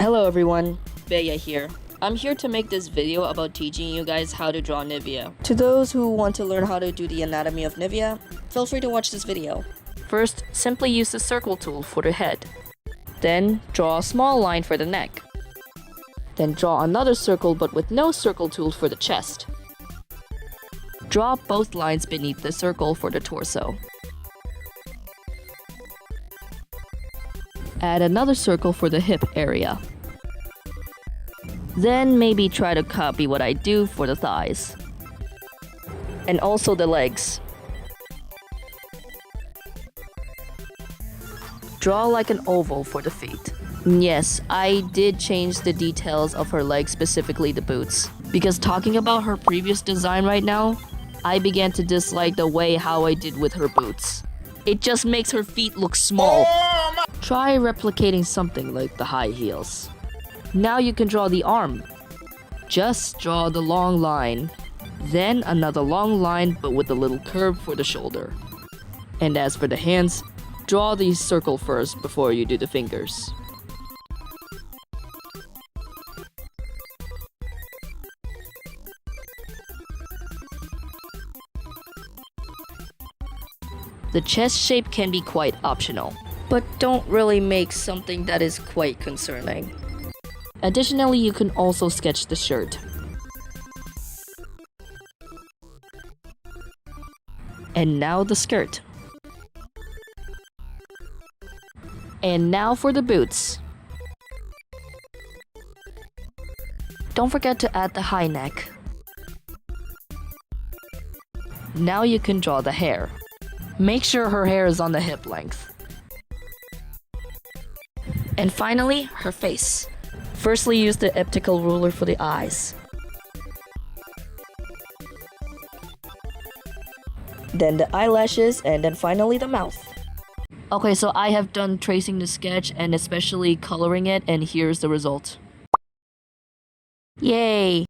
Hello everyone, Bea here. I'm here to make this video about teaching you guys how to draw Nivea. To those who want to learn how to do the anatomy of Nivea, feel free to watch this video. First, simply use the circle tool for the head. Then, draw a small line for the neck. Then draw another circle but with no circle tool for the chest. Draw both lines beneath the circle for the torso. Add another circle for the hip area. Then maybe try to copy what I do for the thighs. And also the legs. Draw like an oval for the feet. Yes, I did change the details of her legs, specifically the boots. Because talking about her previous design right now, I began to dislike the way how I did with her boots. It just makes her feet look small. Try replicating something like the high heels. Now you can draw the arm. Just draw the long line. Then another long line but with a little curve for the shoulder. And as for the hands, draw the circle first before you do the fingers. The chest shape can be quite optional, but don't really make something that is quite concerning. Additionally, you can also sketch the shirt. And now the skirt. And now for the boots. Don't forget to add the high neck. Now you can draw the hair. Make sure her hair is on the hip length. And finally, her face. Firstly, use the elliptical ruler for the eyes. Then the eyelashes, and then finally the mouth. Okay, so I have done tracing the sketch and especially coloring it, and here's the result. Yay!